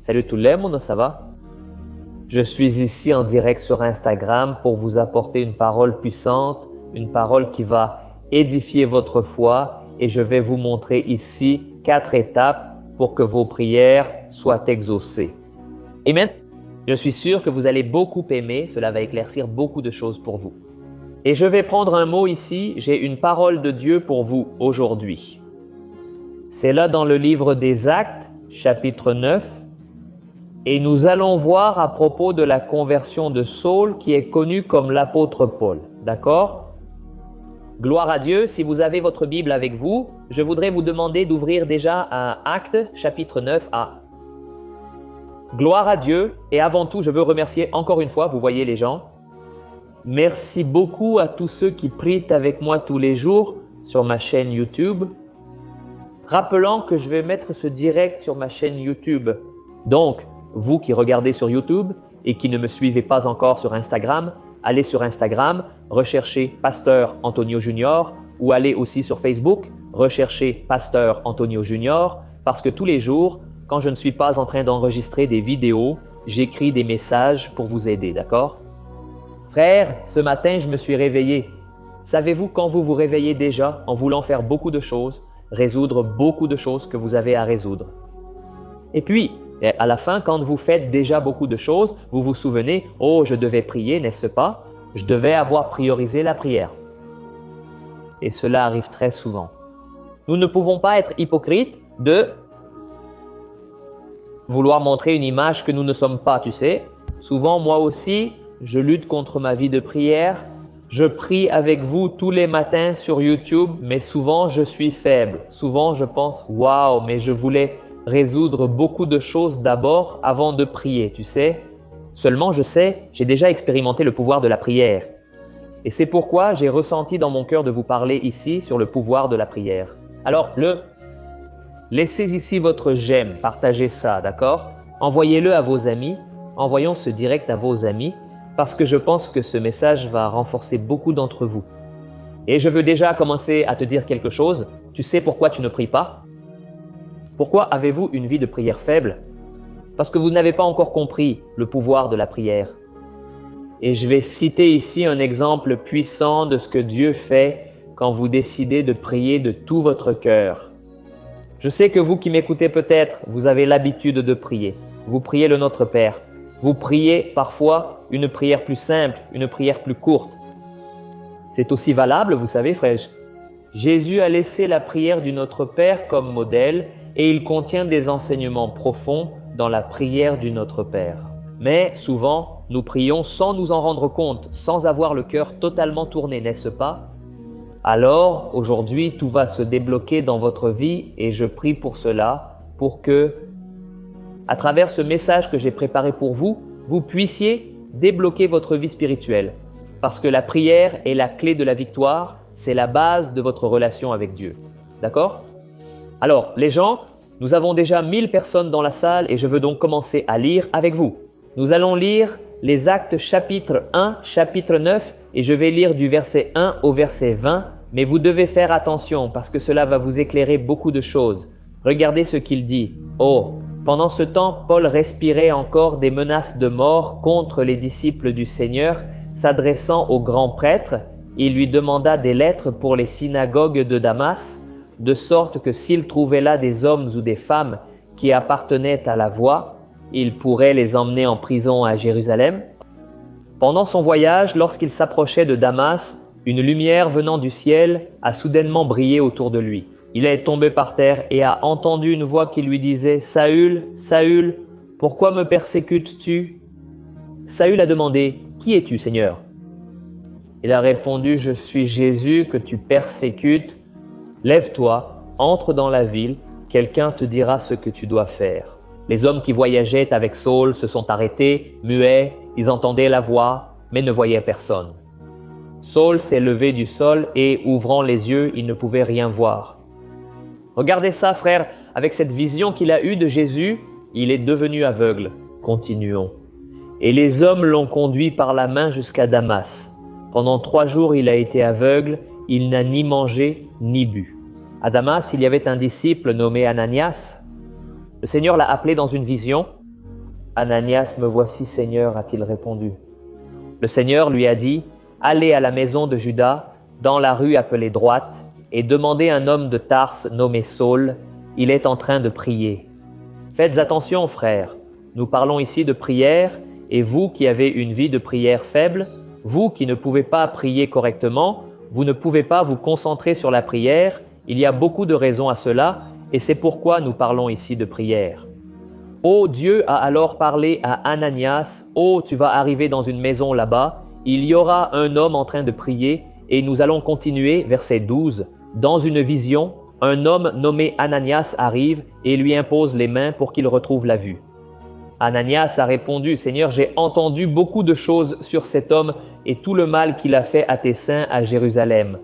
Salut tout le monde, ça va? Je suis ici en direct sur Instagram pour vous apporter une parole puissante, une parole qui va édifier votre foi et je vais vous montrer ici 4 étapes pour que vos prières soient exaucées. Amen. Je suis sûr que vous allez beaucoup aimer, cela va éclaircir beaucoup de choses pour vous. Et je vais prendre un mot ici, j'ai une parole de Dieu pour vous aujourd'hui. C'est là dans le livre des Actes, chapitre 9, et nous allons voir à propos de la conversion de Saul qui est connu comme l'apôtre Paul. D'accord? Gloire à Dieu, si vous avez votre Bible avec vous, je voudrais vous demander d'ouvrir déjà à Actes, chapitre 9a. Gloire à Dieu, et avant tout, je veux remercier encore une fois, vous voyez les gens, merci beaucoup à tous ceux qui prient avec moi tous les jours sur ma chaîne YouTube. Rappelant que je vais mettre ce direct sur ma chaîne YouTube. Donc, vous qui regardez sur YouTube et qui ne me suivez pas encore sur Instagram, allez sur Instagram, recherchez Pasteur Antonio Junior ou allez aussi sur Facebook, recherchez Pasteur Antonio Junior parce que tous les jours, quand je ne suis pas en train d'enregistrer des vidéos, j'écris des messages pour vous aider, d'accord? Frère, ce matin, je me suis réveillé. Savez-vous quand vous vous réveillez déjà en voulant faire beaucoup de choses, résoudre beaucoup de choses que vous avez à résoudre? Et puis, à la fin, quand vous faites déjà beaucoup de choses, vous vous souvenez, « Oh, je devais prier, n'est-ce pas? Je devais avoir priorisé la prière. » Et cela arrive très souvent. Nous ne pouvons pas être hypocrites de vouloir montrer une image que nous ne sommes pas, tu sais. Souvent, moi aussi, je lutte contre ma vie de prière. Je prie avec vous tous les matins sur YouTube, mais souvent je suis faible. Souvent je pense, waouh, mais je voulais résoudre beaucoup de choses d'abord avant de prier, tu sais. Seulement je sais, j'ai déjà expérimenté le pouvoir de la prière. Et c'est pourquoi j'ai ressenti dans mon cœur de vous parler ici sur le pouvoir de la prière. Alors, laissez ici votre j'aime, partagez ça, d'accord? Envoyez-le à vos amis, envoyons ce direct à vos amis, parce que je pense que ce message va renforcer beaucoup d'entre vous. Et je veux déjà commencer à te dire quelque chose. Tu sais pourquoi tu ne pries pas? Pourquoi avez-vous une vie de prière faible? Parce que vous n'avez pas encore compris le pouvoir de la prière. Et je vais citer ici un exemple puissant de ce que Dieu fait quand vous décidez de prier de tout votre cœur. Je sais que vous qui m'écoutez peut-être, vous avez l'habitude de prier. Vous priez le Notre Père. Vous priez parfois une prière plus simple, une prière plus courte. C'est aussi valable, vous savez, frère. Jésus a laissé la prière du Notre Père comme modèle et il contient des enseignements profonds dans la prière du Notre Père. Mais souvent, nous prions sans nous en rendre compte, sans avoir le cœur totalement tourné, n'est-ce pas? Alors, aujourd'hui, tout va se débloquer dans votre vie et je prie pour cela, pour que, à travers ce message que j'ai préparé pour vous, vous puissiez débloquer votre vie spirituelle. Parce que la prière est la clé de la victoire, c'est la base de votre relation avec Dieu. D'accord? Alors, les gens, nous avons déjà 1000 personnes dans la salle et je veux donc commencer à lire avec vous. Nous allons lire les Actes chapitre 1, chapitre 9 et je vais lire du verset 1 au verset 20, mais vous devez faire attention parce que cela va vous éclairer beaucoup de choses. Regardez ce qu'il dit. « Oh ! Pendant ce temps, Paul respirait encore des menaces de mort contre les disciples du Seigneur. S'adressant au grand prêtre, il lui demanda des lettres pour les synagogues de Damas, de sorte que s'il trouvait là des hommes ou des femmes qui appartenaient à la voie, il pourrait les emmener en prison à Jérusalem. Pendant son voyage, lorsqu'il s'approchait de Damas, une lumière venant du ciel a soudainement brillé autour de lui. Il est tombé par terre et a entendu une voix qui lui disait « Saül, Saül, pourquoi me persécutes-tu » Saül a demandé « Qui es-tu, Seigneur » Il a répondu « Je suis Jésus que tu persécutes. Lève-toi, entre dans la ville, quelqu'un te dira ce que tu dois faire. » Les hommes qui voyageaient avec Saul se sont arrêtés, muets, ils entendaient la voix, mais ne voyaient personne. Saul s'est levé du sol et, ouvrant les yeux, il ne pouvait rien voir. Regardez ça, frère, avec cette vision qu'il a eue de Jésus, il est devenu aveugle. Continuons. Et les hommes l'ont conduit par la main jusqu'à Damas. Pendant 3 jours, il a été aveugle, il n'a ni mangé ni bu. À Damas, il y avait un disciple nommé Ananias. Le Seigneur l'a appelé dans une vision. Ananias, me voici, Seigneur, a-t-il répondu. Le Seigneur lui a dit, allez à la maison de Judas, dans la rue appelée droite, et demandez un homme de Tarse nommé Saul, il est en train de prier. Faites attention, frères, nous parlons ici de prière, et vous qui avez une vie de prière faible, vous qui ne pouvez pas prier correctement, vous ne pouvez pas vous concentrer sur la prière, il y a beaucoup de raisons à cela, et c'est pourquoi nous parlons ici de prière. Oh, Dieu a alors parlé à Ananias, « Oh, tu vas arriver dans une maison là-bas, il y aura un homme en train de prier, et nous allons continuer, verset 12. Dans une vision, un homme nommé Ananias arrive et lui impose les mains pour qu'il retrouve la vue. Ananias a répondu, « Seigneur, j'ai entendu beaucoup de choses sur cet homme et tout le mal qu'il a fait à tes saints à Jérusalem.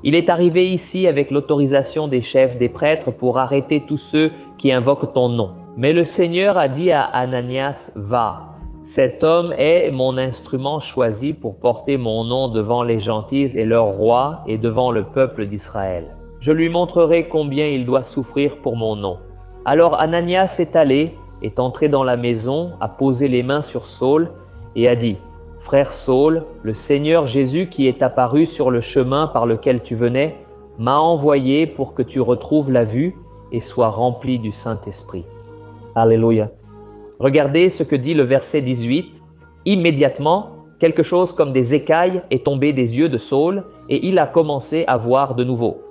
Il est arrivé ici avec l'autorisation des chefs des prêtres pour arrêter tous ceux qui invoquent ton nom. Mais le Seigneur a dit à Ananias, « Va, cet homme est mon instrument choisi pour porter mon nom devant les gentils et leurs rois et devant le peuple d'Israël. Je lui montrerai combien il doit souffrir pour mon nom. » Alors Ananias est allé, est entré dans la maison, a posé les mains sur Saul et a dit, « Frère Saul, le Seigneur Jésus qui est apparu sur le chemin par lequel tu venais, m'a envoyé pour que tu retrouves la vue et sois rempli du Saint-Esprit. » Alléluia. Regardez ce que dit le verset 18. Immédiatement, quelque chose comme des écailles est tombé des yeux de Saul et il a commencé à voir de nouveau.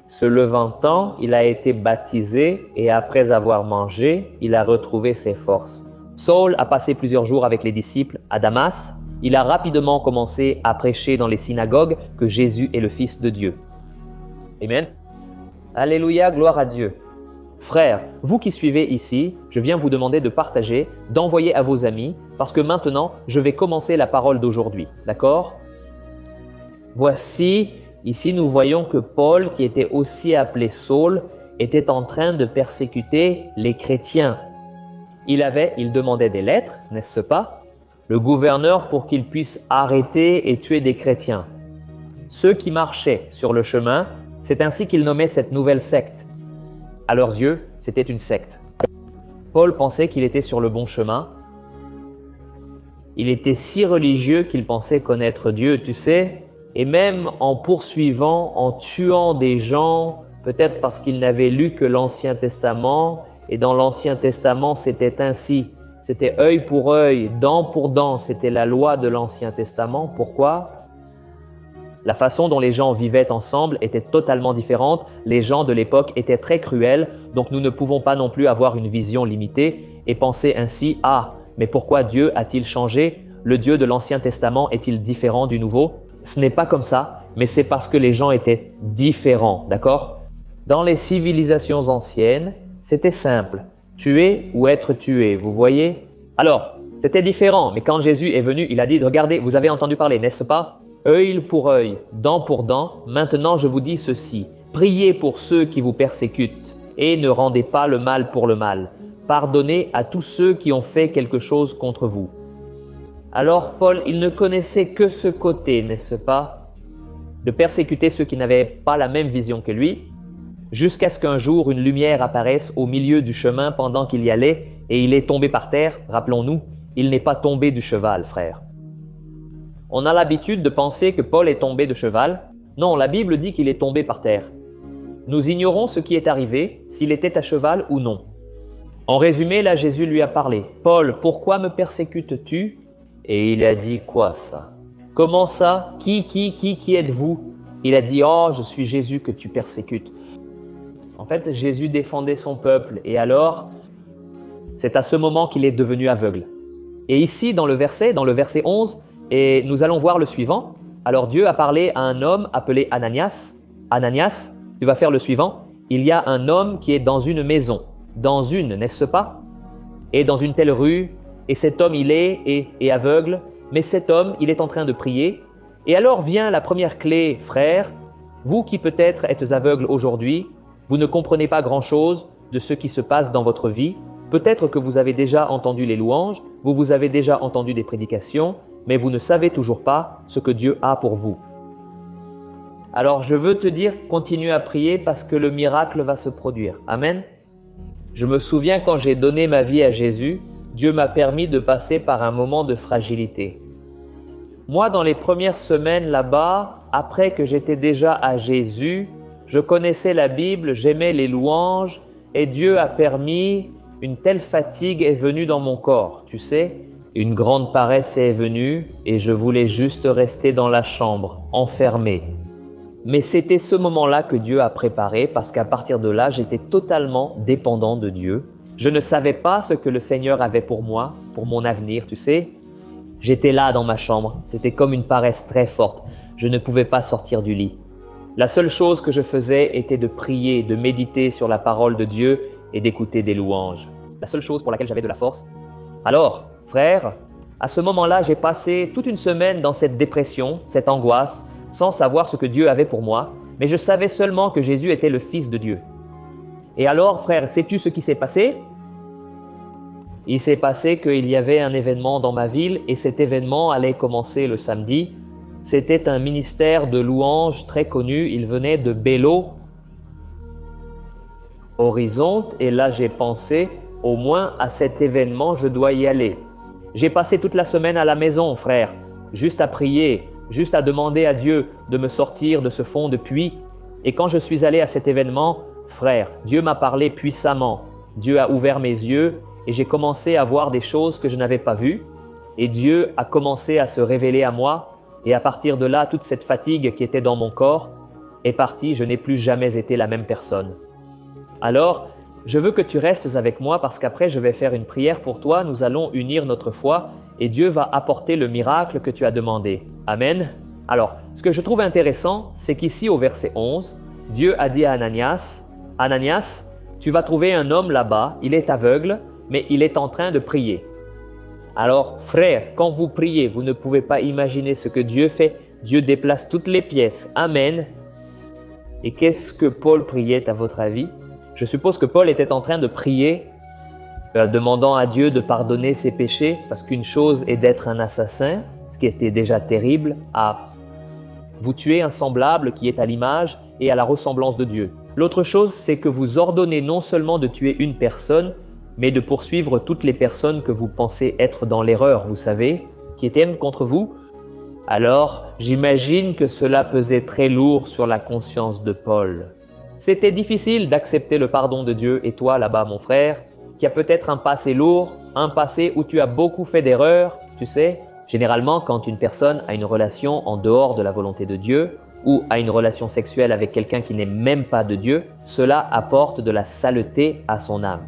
Se levant, il a été baptisé et après avoir mangé, il a retrouvé ses forces. Saul a passé plusieurs jours avec les disciples à Damas. Il a rapidement commencé à prêcher dans les synagogues que Jésus est le Fils de Dieu. Amen. Alléluia, gloire à Dieu. Frères, vous qui suivez ici, je viens vous demander de partager, d'envoyer à vos amis, parce que maintenant, je vais commencer la parole d'aujourd'hui. D'accord? Voici, ici nous voyons que Paul, qui était aussi appelé Saul, était en train de persécuter les chrétiens. Il demandait des lettres, n'est-ce pas? Le gouverneur pour qu'il puisse arrêter et tuer des chrétiens. Ceux qui marchaient sur le chemin, c'est ainsi qu'il nommait cette nouvelle secte. À leurs yeux, c'était une secte. Paul pensait qu'il était sur le bon chemin. Il était si religieux qu'il pensait connaître Dieu, tu sais, et même en poursuivant, en tuant des gens, peut-être parce qu'il n'avait lu que l'Ancien Testament, et dans l'Ancien Testament, c'était ainsi. C'était œil pour œil, dent pour dent, c'était la loi de l'Ancien Testament. Pourquoi? La façon dont les gens vivaient ensemble était totalement différente. Les gens de l'époque étaient très cruels, donc nous ne pouvons pas non plus avoir une vision limitée et penser ainsi « Ah, mais pourquoi Dieu a-t-il changé? Le Dieu de l'Ancien Testament est-il différent du Nouveau ?» Ce n'est pas comme ça, mais c'est parce que les gens étaient différents, d'accord? Dans les civilisations anciennes, c'était simple. Tuer ou être tué, vous voyez? Alors, c'était différent, mais quand Jésus est venu, il a dit « Regardez, vous avez entendu parler, n'est-ce pas? Œil pour œil, dent pour dent, maintenant je vous dis ceci, priez pour ceux qui vous persécutent et ne rendez pas le mal pour le mal. Pardonnez à tous ceux qui ont fait quelque chose contre vous. » Alors Paul, il ne connaissait que ce côté, n'est-ce pas? De persécuter ceux qui n'avaient pas la même vision que lui, jusqu'à ce qu'un jour une lumière apparaisse au milieu du chemin pendant qu'il y allait et il est tombé par terre. Rappelons-nous, il n'est pas tombé du cheval, frère. On a l'habitude de penser que Paul est tombé de cheval. Non, la Bible dit qu'il est tombé par terre. Nous ignorons ce qui est arrivé, s'il était à cheval ou non. En résumé, là, Jésus lui a parlé. « Paul, pourquoi me persécutes-tu » Et il a dit « Quoi ça ?»« Comment ça? Qui êtes-vous » Il a dit « Oh, je suis Jésus que tu persécutes. » En fait, Jésus défendait son peuple et alors, c'est à ce moment qu'il est devenu aveugle. Et ici, dans le verset 11, et nous allons voir le suivant. Alors Dieu a parlé à un homme appelé Ananias. Ananias, tu vas faire le suivant. Il y a un homme qui est dans une maison. Dans une, n'est-ce pas? Et dans une telle rue. Et cet homme, il est aveugle. Mais cet homme, il est en train de prier. Et alors vient la première clé, frère. Vous qui peut-être êtes aveugles aujourd'hui, vous ne comprenez pas grand-chose de ce qui se passe dans votre vie. Peut-être que vous avez déjà entendu les louanges, vous avez déjà entendu des prédications, mais vous ne savez toujours pas ce que Dieu a pour vous. Alors je veux te dire, continue à prier parce que le miracle va se produire. Amen. Je me souviens quand j'ai donné ma vie à Jésus, Dieu m'a permis de passer par un moment de fragilité. Moi, dans les premières semaines là-bas, après que j'étais déjà à Jésus, je connaissais la Bible, j'aimais les louanges et Dieu a permis, une telle fatigue est venue dans mon corps, tu sais. Une grande paresse est venue et je voulais juste rester dans la chambre, enfermé. Mais c'était ce moment-là que Dieu a préparé parce qu'à partir de là, j'étais totalement dépendant de Dieu. Je ne savais pas ce que le Seigneur avait pour moi, pour mon avenir, tu sais. J'étais là dans ma chambre, c'était comme une paresse très forte. Je ne pouvais pas sortir du lit. La seule chose que je faisais était de prier, de méditer sur la parole de Dieu et d'écouter des louanges. La seule chose pour laquelle j'avais de la force. Alors, frère, à ce moment-là, j'ai passé toute une semaine dans cette dépression, cette angoisse, sans savoir ce que Dieu avait pour moi, mais je savais seulement que Jésus était le Fils de Dieu. Et alors, frère, sais-tu ce qui s'est passé? Il s'est passé qu'il y avait un événement dans ma ville et cet événement allait commencer le samedi. C'était un ministère de louanges très connu. Il venait de Belo Horizonte et là j'ai pensé, au moins à cet événement, je dois y aller. J'ai passé toute la semaine à la maison, frère, juste à prier, juste à demander à Dieu de me sortir de ce fond de puits. Et quand je suis allé à cet événement, frère, Dieu m'a parlé puissamment. Dieu a ouvert mes yeux et j'ai commencé à voir des choses que je n'avais pas vues. Et Dieu a commencé à se révéler à moi. Et à partir de là, toute cette fatigue qui était dans mon corps est partie. Je n'ai plus jamais été la même personne. Alors, je veux que tu restes avec moi parce qu'après, je vais faire une prière pour toi. Nous allons unir notre foi et Dieu va apporter le miracle que tu as demandé. Amen. Alors, ce que je trouve intéressant, c'est qu'ici au verset 11, Dieu a dit à Ananias, « Ananias, tu vas trouver un homme là-bas, il est aveugle, mais il est en train de prier. » Alors, frère, quand vous priez, vous ne pouvez pas imaginer ce que Dieu fait. Dieu déplace toutes les pièces. Amen. Et qu'est-ce que Paul priait à votre avis? Je suppose que Paul était en train de prier, demandant à Dieu de pardonner ses péchés, parce qu'une chose est d'être un assassin, ce qui était déjà terrible, à vous tuer un semblable qui est à l'image et à la ressemblance de Dieu. L'autre chose, c'est que vous ordonnez non seulement de tuer une personne, mais de poursuivre toutes les personnes que vous pensez être dans l'erreur, vous savez, qui étaient contre vous. Alors, j'imagine que cela pesait très lourd sur la conscience de Paul. C'était difficile d'accepter le pardon de Dieu et toi là-bas, mon frère, qui a peut-être un passé lourd, un passé où tu as beaucoup fait d'erreurs, tu sais. Généralement, quand une personne a une relation en dehors de la volonté de Dieu ou a une relation sexuelle avec quelqu'un qui n'est même pas de Dieu, cela apporte de la saleté à son âme.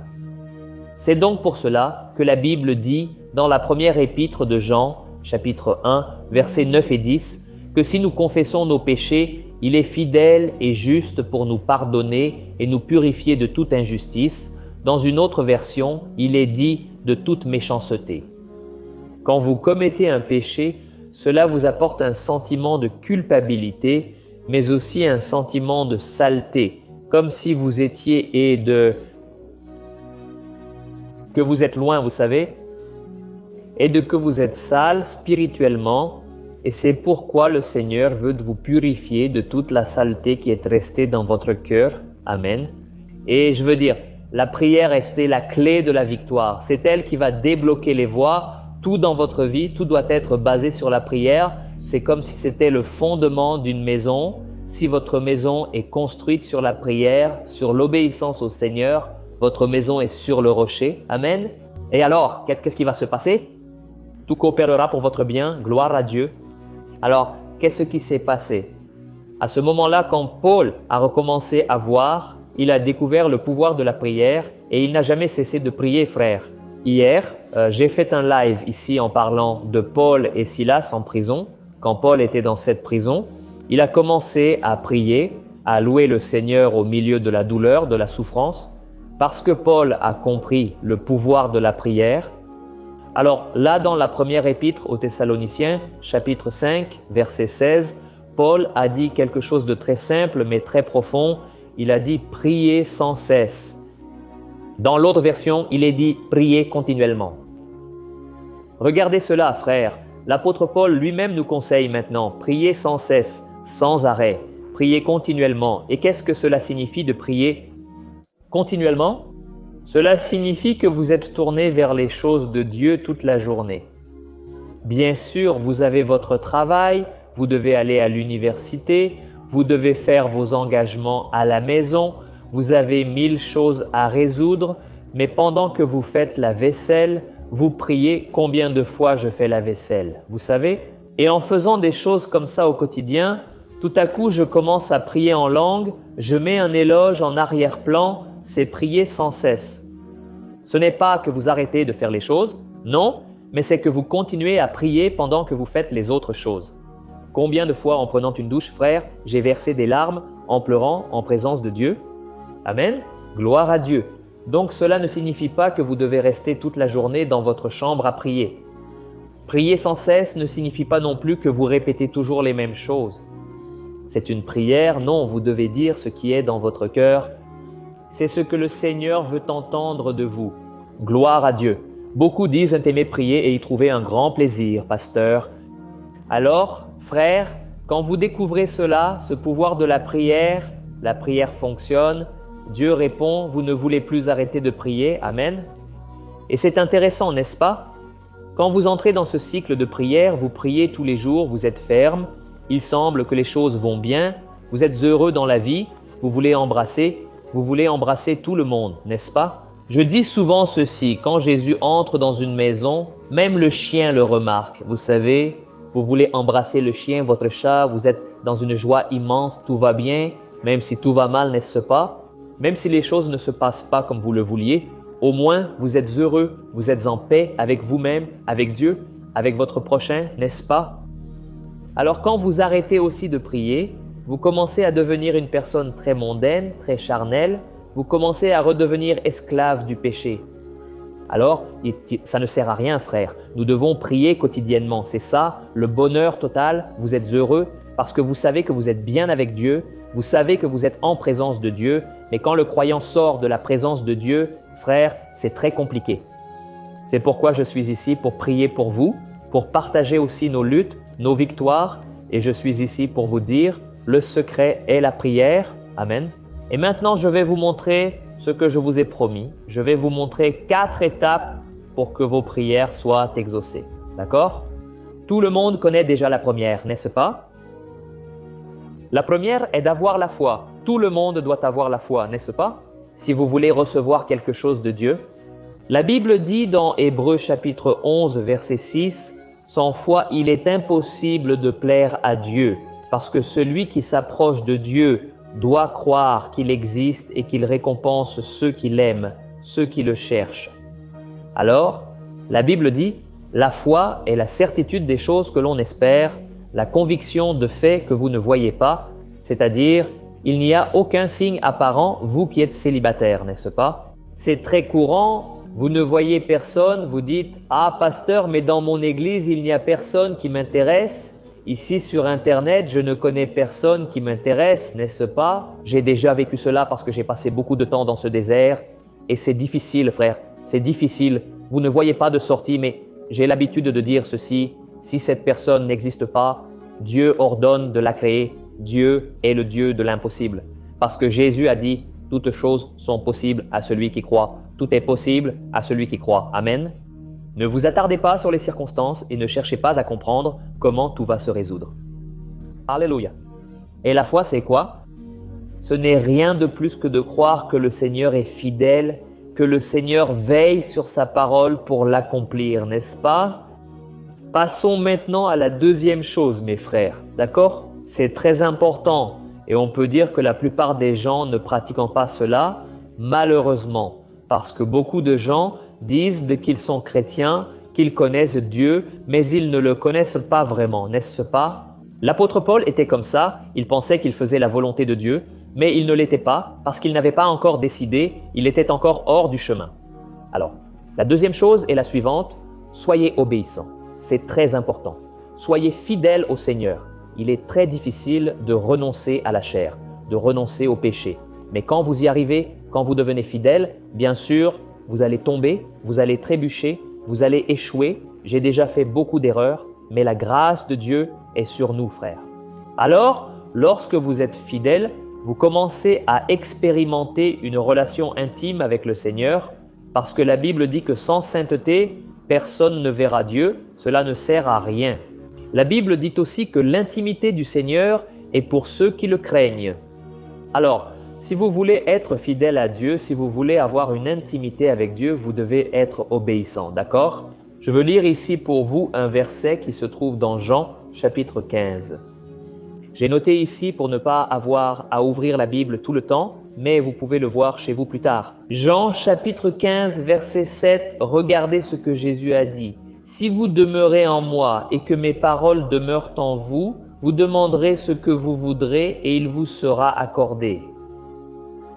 C'est donc pour cela que la Bible dit dans la première épître de Jean, chapitre 1, versets 9 et 10, que si nous confessons nos péchés, il est fidèle et juste pour nous pardonner et nous purifier de toute injustice. Dans une autre version, il est dit de toute méchanceté. Quand vous commettez un péché, cela vous apporte un sentiment de culpabilité, mais aussi un sentiment de saleté, comme si vous étiez que vous êtes loin, vous savez, et de que vous êtes sale spirituellement, et c'est pourquoi le Seigneur veut vous purifier de toute la saleté qui est restée dans votre cœur. Amen. Et je veux dire, la prière est la clé de la victoire. C'est elle qui va débloquer les voies. Tout dans votre vie, tout doit être basé sur la prière. C'est comme si c'était le fondement d'une maison. Si votre maison est construite sur la prière, sur l'obéissance au Seigneur, votre maison est sur le rocher. Amen. Et alors, qu'est-ce qui va se passer? Tout coopérera pour votre bien. Gloire à Dieu. Alors, qu'est-ce qui s'est passé? À ce moment-là, quand Paul a recommencé à voir, il a découvert le pouvoir de la prière et il n'a jamais cessé de prier, frère. Hier, j'ai fait un live ici en parlant de Paul et Silas en prison. Quand Paul était dans cette prison, il a commencé à prier, à louer le Seigneur au milieu de la douleur, de la souffrance, parce que Paul a compris le pouvoir de la prière. Alors là, dans la première épître aux Thessaloniciens, chapitre 5, verset 16, Paul a dit quelque chose de très simple mais très profond. Il a dit « priez sans cesse ». Dans l'autre version, il est dit « priez continuellement ». Regardez cela, frères. L'apôtre Paul lui-même nous conseille maintenant « priez sans cesse, sans arrêt, priez continuellement ». Et qu'est-ce que cela signifie de prier continuellement? Cela signifie que vous êtes tourné vers les choses de Dieu toute la journée. Bien sûr, vous avez votre travail, vous devez aller à l'université, vous devez faire vos engagements à la maison, vous avez 1000 choses à résoudre, mais pendant que vous faites la vaisselle, vous priez « Combien de fois je fais la vaisselle ?» Vous savez? Et en faisant des choses comme ça au quotidien, tout à coup je commence à prier en langue, je mets un éloge en arrière-plan, c'est prier sans cesse. Ce n'est pas que vous arrêtez de faire les choses, non, mais c'est que vous continuez à prier pendant que vous faites les autres choses. Combien de fois en prenant une douche, frère, j'ai versé des larmes en pleurant en présence de Dieu? Amen. Gloire à Dieu. Donc cela ne signifie pas que vous devez rester toute la journée dans votre chambre à prier. Prier sans cesse ne signifie pas non plus que vous répétez toujours les mêmes choses. C'est une prière, non, vous devez dire ce qui est dans votre cœur. C'est ce que le Seigneur veut entendre de vous. Gloire à Dieu. Beaucoup disent aimer prier et y trouver un grand plaisir, pasteur. Alors, frères, quand vous découvrez cela, ce pouvoir de la prière fonctionne, Dieu répond, vous ne voulez plus arrêter de prier, amen. Et c'est intéressant, n'est-ce pas? Quand vous entrez dans ce cycle de prière, vous priez tous les jours, vous êtes ferme, il semble que les choses vont bien, vous êtes heureux dans la vie, vous voulez embrasser tout le monde, n'est-ce pas? Je dis souvent ceci, quand Jésus entre dans une maison, même le chien le remarque. Vous savez, vous voulez embrasser le chien, votre chat, vous êtes dans une joie immense, tout va bien, même si tout va mal, n'est-ce pas? Même si les choses ne se passent pas comme vous le vouliez, au moins vous êtes heureux, vous êtes en paix avec vous-même, avec Dieu, avec votre prochain, n'est-ce pas? Alors quand vous arrêtez aussi de prier, vous commencez à devenir une personne très mondaine, très charnelle, vous commencez à redevenir esclave du péché. Alors, ça ne sert à rien, frère. Nous devons prier quotidiennement. C'est ça, le bonheur total. Vous êtes heureux parce que vous savez que vous êtes bien avec Dieu. Vous savez que vous êtes en présence de Dieu. Mais quand le croyant sort de la présence de Dieu, frère, c'est très compliqué. C'est pourquoi je suis ici pour prier pour vous, pour partager aussi nos luttes, nos victoires. Et je suis ici pour vous dire, le secret est la prière. Amen. Et maintenant, je vais vous montrer ce que je vous ai promis. Je vais vous montrer 4 étapes pour que vos prières soient exaucées. D'accord? Tout le monde connaît déjà la première, n'est-ce pas? La première est d'avoir la foi. Tout le monde doit avoir la foi, n'est-ce pas? Si vous voulez recevoir quelque chose de Dieu. La Bible dit dans Hébreux chapitre 11, verset 6, « Sans foi, il est impossible de plaire à Dieu, parce que celui qui s'approche de Dieu doit croire qu'il existe et qu'il récompense ceux qui l'aiment, ceux qui le cherchent. » Alors, la Bible dit, la foi est la certitude des choses que l'on espère, la conviction de faits que vous ne voyez pas, c'est-à-dire, il n'y a aucun signe apparent, vous qui êtes célibataire, n'est-ce pas? C'est très courant, vous ne voyez personne, vous dites, « Ah, pasteur, mais dans mon église, il n'y a personne qui m'intéresse. » Ici sur Internet, je ne connais personne qui m'intéresse, n'est-ce pas? J'ai déjà vécu cela parce que j'ai passé beaucoup de temps dans ce désert et c'est difficile, frère, c'est difficile. Vous ne voyez pas de sortie, mais j'ai l'habitude de dire ceci, si cette personne n'existe pas, Dieu ordonne de la créer. Dieu est le Dieu de l'impossible. Parce que Jésus a dit, toutes choses sont possibles à celui qui croit. Tout est possible à celui qui croit. Amen. Ne vous attardez pas sur les circonstances et ne cherchez pas à comprendre comment tout va se résoudre. Alléluia. Et la foi, c'est quoi? Ce n'est rien de plus que de croire que le Seigneur est fidèle, que le Seigneur veille sur sa parole pour l'accomplir, n'est-ce pas? Passons maintenant à la deuxième chose, mes frères, d'accord? C'est très important et on peut dire que la plupart des gens ne pratiquant pas cela, malheureusement, parce que beaucoup de gens disent qu'ils sont chrétiens, qu'ils connaissent Dieu, mais ils ne le connaissent pas vraiment, n'est-ce pas? L'apôtre Paul était comme ça, il pensait qu'il faisait la volonté de Dieu, mais il ne l'était pas parce qu'il n'avait pas encore décidé, il était encore hors du chemin. Alors, la deuxième chose est la suivante, soyez obéissants, c'est très important. Soyez fidèles au Seigneur. Il est très difficile de renoncer à la chair, de renoncer au péché. Mais quand vous y arrivez, quand vous devenez fidèle, bien sûr, vous allez tomber, vous allez trébucher, vous allez échouer. J'ai déjà fait beaucoup d'erreurs, mais la grâce de Dieu est sur nous, frères. Alors, lorsque vous êtes fidèle, vous commencez à expérimenter une relation intime avec le Seigneur. Parce que la Bible dit que sans sainteté, personne ne verra Dieu, cela ne sert à rien. La Bible dit aussi que l'intimité du Seigneur est pour ceux qui le craignent. Alors, si vous voulez être fidèle à Dieu, si vous voulez avoir une intimité avec Dieu, vous devez être obéissant, d'accord? Je veux lire ici pour vous un verset qui se trouve dans Jean chapitre 15. J'ai noté ici pour ne pas avoir à ouvrir la Bible tout le temps, mais vous pouvez le voir chez vous plus tard. Jean chapitre 15 verset 7, regardez ce que Jésus a dit. « Si vous demeurez en moi et que mes paroles demeurent en vous, vous demanderez ce que vous voudrez et il vous sera accordé. »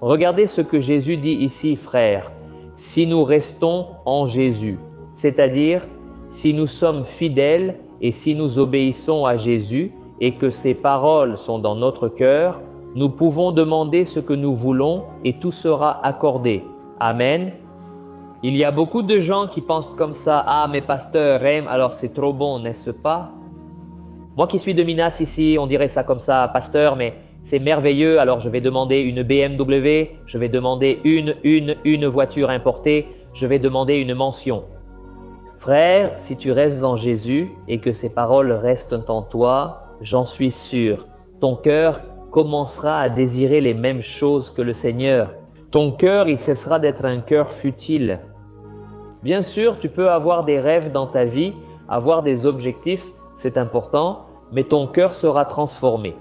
Regardez ce que Jésus dit ici, frères. Si nous restons en Jésus, c'est-à-dire si nous sommes fidèles et si nous obéissons à Jésus et que ses paroles sont dans notre cœur, nous pouvons demander ce que nous voulons et tout sera accordé. Amen. Il y a beaucoup de gens qui pensent comme ça. Ah, mes pasteurs aiment, alors c'est trop bon, n'est-ce pas? Moi qui suis de Minas ici, on dirait ça comme ça, pasteur, mais c'est merveilleux, alors je vais demander une BMW, je vais demander une voiture importée, je vais demander une mention. Frère, si tu restes en Jésus et que ses paroles restent en toi, j'en suis sûr, ton cœur commencera à désirer les mêmes choses que le Seigneur. Ton cœur, il cessera d'être un cœur futile. Bien sûr, tu peux avoir des rêves dans ta vie, avoir des objectifs, c'est important, mais ton cœur sera transformé.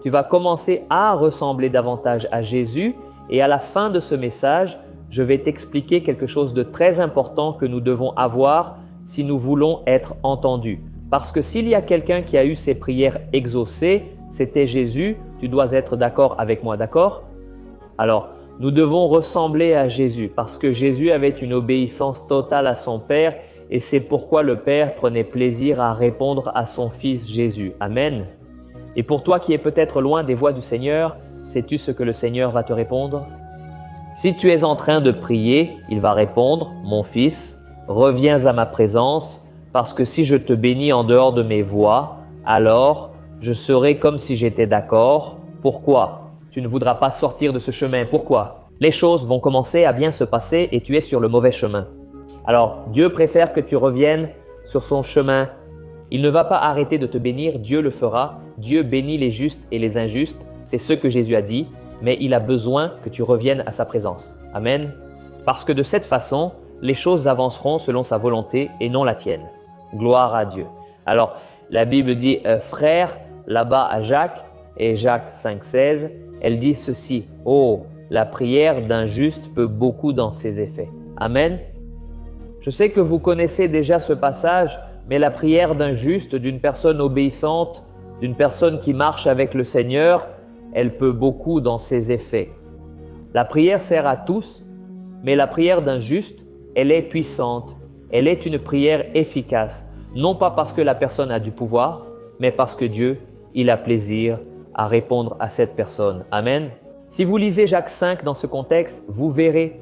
Tu vas commencer à ressembler davantage à Jésus et à la fin de ce message, je vais t'expliquer quelque chose de très important que nous devons avoir si nous voulons être entendus. Parce que s'il y a quelqu'un qui a eu ses prières exaucées, c'était Jésus, tu dois être d'accord avec moi, d'accord? Alors, nous devons ressembler à Jésus parce que Jésus avait une obéissance totale à son Père et c'est pourquoi le Père prenait plaisir à répondre à son Fils Jésus. Amen. Et pour toi qui es peut-être loin des voies du Seigneur, sais-tu ce que le Seigneur va te répondre? Si tu es en train de prier, il va répondre, « Mon fils, reviens à ma présence, parce que si je te bénis en dehors de mes voies, alors je serai comme si j'étais d'accord. Pourquoi? Tu ne voudras pas sortir de ce chemin. Pourquoi? Les choses vont commencer à bien se passer et tu es sur le mauvais chemin. Alors, Dieu préfère que tu reviennes sur son chemin. Il ne va pas arrêter de te bénir, Dieu le fera. Dieu bénit les justes et les injustes, c'est ce que Jésus a dit, mais il a besoin que tu reviennes à sa présence. Amen. Parce que de cette façon, les choses avanceront selon sa volonté et non la tienne. Gloire à Dieu. Alors, la Bible dit frère là-bas à Jacques, et Jacques 5,16, elle dit ceci, « Oh, la prière d'un juste peut beaucoup dans ses effets. » Amen. Je sais que vous connaissez déjà ce passage, mais la prière d'un juste, d'une personne obéissante, d'une personne qui marche avec le Seigneur, elle peut beaucoup dans ses effets. La prière sert à tous, mais la prière d'un juste, elle est puissante. Elle est une prière efficace, non pas parce que la personne a du pouvoir, mais parce que Dieu, il a plaisir à répondre à cette personne. Amen. Si vous lisez Jacques 5 dans ce contexte, vous verrez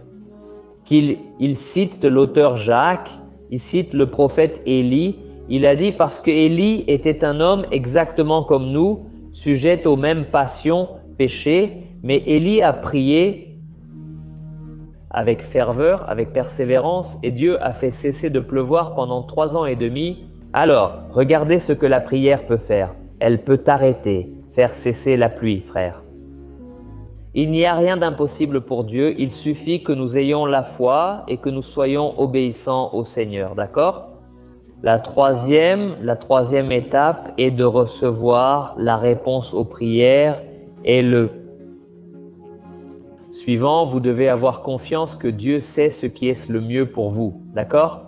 qu'il cite l'auteur Jacques, il cite le prophète Élie. Il a dit parce que Élie était un homme exactement comme nous, sujet aux mêmes passions, péchés, mais Élie a prié avec ferveur, avec persévérance, et Dieu a fait cesser de pleuvoir pendant 3 ans et demi. Alors, regardez ce que la prière peut faire. Elle peut arrêter, faire cesser la pluie, frère. Il n'y a rien d'impossible pour Dieu, il suffit que nous ayons la foi et que nous soyons obéissants au Seigneur, d'accord? La troisième étape est de recevoir la réponse aux prières et le suivant, vous devez avoir confiance que Dieu sait ce qui est le mieux pour vous, d'accord?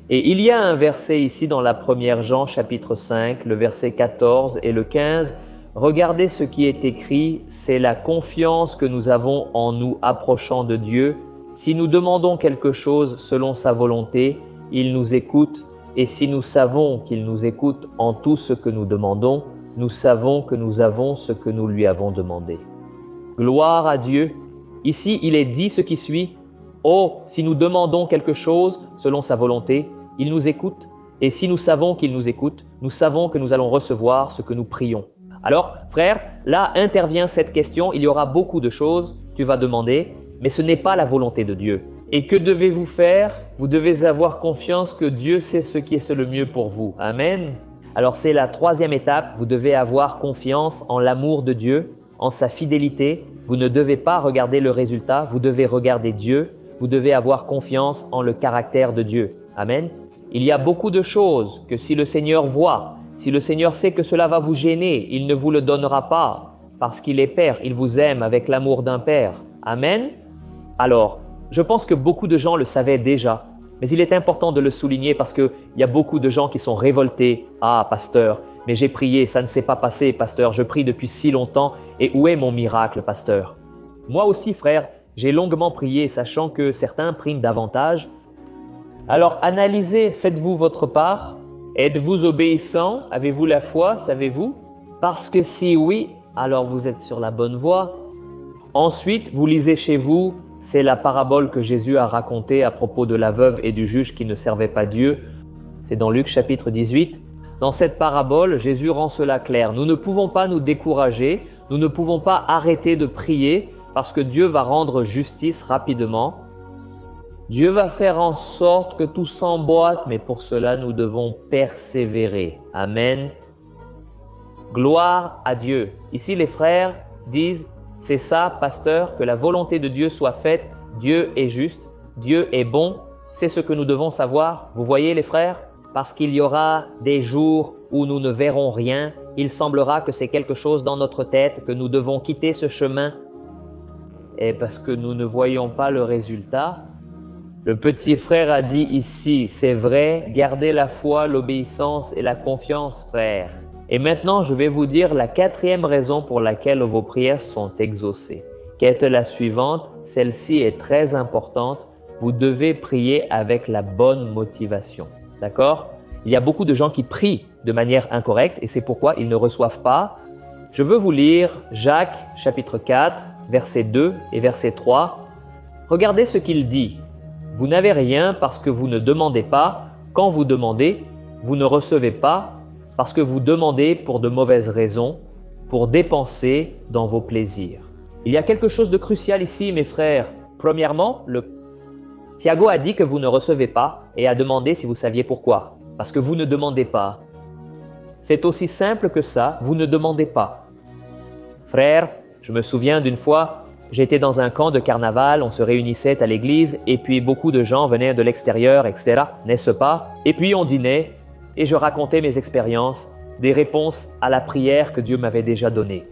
Et il y a un verset ici dans la première Jean chapitre 5, le verset 14 et le 15. Regardez ce qui est écrit, c'est la confiance que nous avons en nous approchant de Dieu. Si nous demandons quelque chose selon sa volonté, il nous écoute. Et si nous savons qu'il nous écoute en tout ce que nous demandons, nous savons que nous avons ce que nous lui avons demandé. Gloire à Dieu. Ici, il est dit ce qui suit. Oh, si nous demandons quelque chose selon sa volonté, il nous écoute. Et si nous savons qu'il nous écoute, nous savons que nous allons recevoir ce que nous prions. Alors, frère, là intervient cette question. Il y aura beaucoup de choses, tu vas demander, mais ce n'est pas la volonté de Dieu. Et que devez-vous faire? Vous devez avoir confiance que Dieu sait ce qui est le mieux pour vous. Amen. Alors c'est la troisième étape, vous devez avoir confiance en l'amour de Dieu, en sa fidélité. Vous ne devez pas regarder le résultat, vous devez regarder Dieu. Vous devez avoir confiance en le caractère de Dieu. Amen. Il y a beaucoup de choses que si le Seigneur voit, si le Seigneur sait que cela va vous gêner, il ne vous le donnera pas parce qu'il est Père, il vous aime avec l'amour d'un Père. Amen. Alors, je pense que beaucoup de gens le savaient déjà, mais il est important de le souligner parce qu'il y a beaucoup de gens qui sont révoltés. « Ah, pasteur, mais j'ai prié, ça ne s'est pas passé, pasteur, je prie depuis si longtemps et où est mon miracle, pasteur ?» Moi aussi, frère, j'ai longuement prié, sachant que certains prient davantage. Alors, analysez, faites-vous votre part. Êtes-vous obéissant? Avez-vous la foi? Savez-vous? Parce que si oui, alors vous êtes sur la bonne voie. Ensuite, vous lisez chez vous, c'est la parabole que Jésus a racontée à propos de la veuve et du juge qui ne servaient pas Dieu. C'est dans Luc chapitre 18. Dans cette parabole, Jésus rend cela clair. Nous ne pouvons pas nous décourager, nous ne pouvons pas arrêter de prier parce que Dieu va rendre justice rapidement. Dieu va faire en sorte que tout s'emboîte, mais pour cela, nous devons persévérer. Amen. Gloire à Dieu. Ici, les frères disent, c'est ça, pasteur, que la volonté de Dieu soit faite. Dieu est juste, Dieu est bon. C'est ce que nous devons savoir. Vous voyez, les frères? Parce qu'il y aura des jours où nous ne verrons rien. Il semblera que c'est quelque chose dans notre tête, que nous devons quitter ce chemin. Et parce que nous ne voyons pas le résultat, le petit frère a dit ici, c'est vrai, gardez la foi, l'obéissance et la confiance, frère. Et maintenant, je vais vous dire la quatrième raison pour laquelle vos prières sont exaucées. Quelle est la suivante? Celle-ci est très importante. Vous devez prier avec la bonne motivation. D'accord? Il y a beaucoup de gens qui prient de manière incorrecte et c'est pourquoi ils ne reçoivent pas. Je veux vous lire Jacques chapitre 4, verset 2 et verset 3. Regardez ce qu'il dit. Vous n'avez rien parce que vous ne demandez pas. Quand vous demandez, vous ne recevez pas parce que vous demandez pour de mauvaises raisons, pour dépenser dans vos plaisirs. Il y a quelque chose de crucial ici, mes frères. Premièrement, Thiago a dit que vous ne recevez pas et a demandé si vous saviez pourquoi. Parce que vous ne demandez pas. C'est aussi simple que ça, vous ne demandez pas. Frère, je me souviens d'une fois, j'étais dans un camp de carnaval, on se réunissait à l'église et puis beaucoup de gens venaient de l'extérieur, etc., n'est-ce pas? Et puis on dînait et je racontais mes expériences, des réponses à la prière que Dieu m'avait déjà donnée.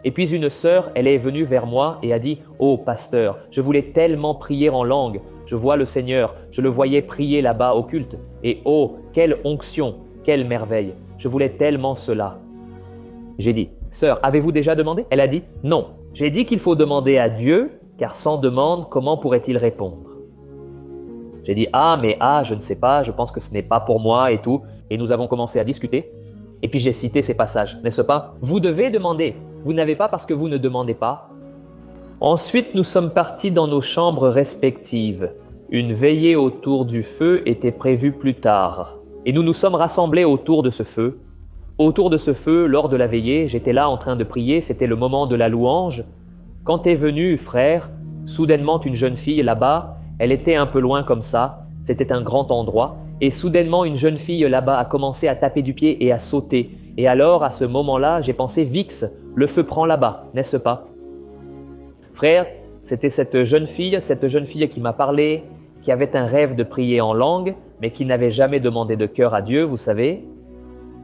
Et puis une sœur, elle est venue vers moi et a dit « Oh pasteur, je voulais tellement prier en langue, je vois le Seigneur, je le voyais prier là-bas au culte et oh, quelle onction, quelle merveille, je voulais tellement cela. » J'ai dit « Sœur, avez-vous déjà demandé ?» Elle a dit « Non. » J'ai dit qu'il faut demander à Dieu, car sans demande, comment pourrait-il répondre? J'ai dit « Ah, mais je ne sais pas, je pense que ce n'est pas pour moi et tout. » Et nous avons commencé à discuter. Et puis j'ai cité ces passages, n'est-ce pas? Vous devez demander. Vous n'avez pas parce que vous ne demandez pas. Ensuite, nous sommes partis dans nos chambres respectives. Une veillée autour du feu était prévue plus tard. Et nous nous sommes rassemblés autour de ce feu. Autour de ce feu, lors de la veillée, j'étais là en train de prier, c'était le moment de la louange. Quand est venu, frère, soudainement une jeune fille là-bas, elle était un peu loin comme ça, c'était un grand endroit, et soudainement une jeune fille là-bas a commencé à taper du pied et à sauter. Et alors, à ce moment-là, j'ai pensé, Vix, le feu prend là-bas, n'est-ce pas? Frère, c'était cette jeune fille qui m'a parlé, qui avait un rêve de prier en langue, mais qui n'avait jamais demandé de cœur à Dieu, vous savez.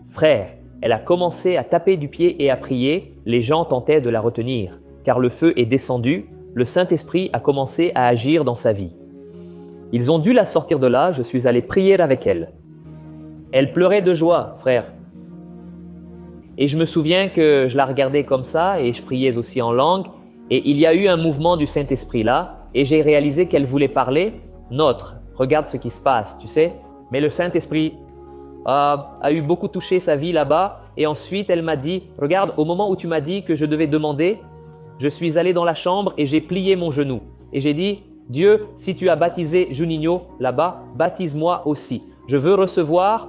Frère, elle a commencé à taper du pied et à prier, les gens tentaient de la retenir, car le feu est descendu, le Saint-Esprit a commencé à agir dans sa vie. Ils ont dû la sortir de là, je suis allé prier avec elle. Elle pleurait de joie, frère. Et je me souviens que je la regardais comme ça et je priais aussi en langue, et il y a eu un mouvement du Saint-Esprit là, et j'ai réalisé qu'elle voulait parler, regarde ce qui se passe, tu sais. Mais le Saint-Esprit a eu beaucoup touché sa vie là-bas. Et ensuite, elle m'a dit, regarde, au moment où tu m'as dit que je devais demander, je suis allé dans la chambre et j'ai plié mon genou. Et j'ai dit, Dieu, si tu as baptisé Juninho là-bas, baptise-moi aussi. Je veux recevoir.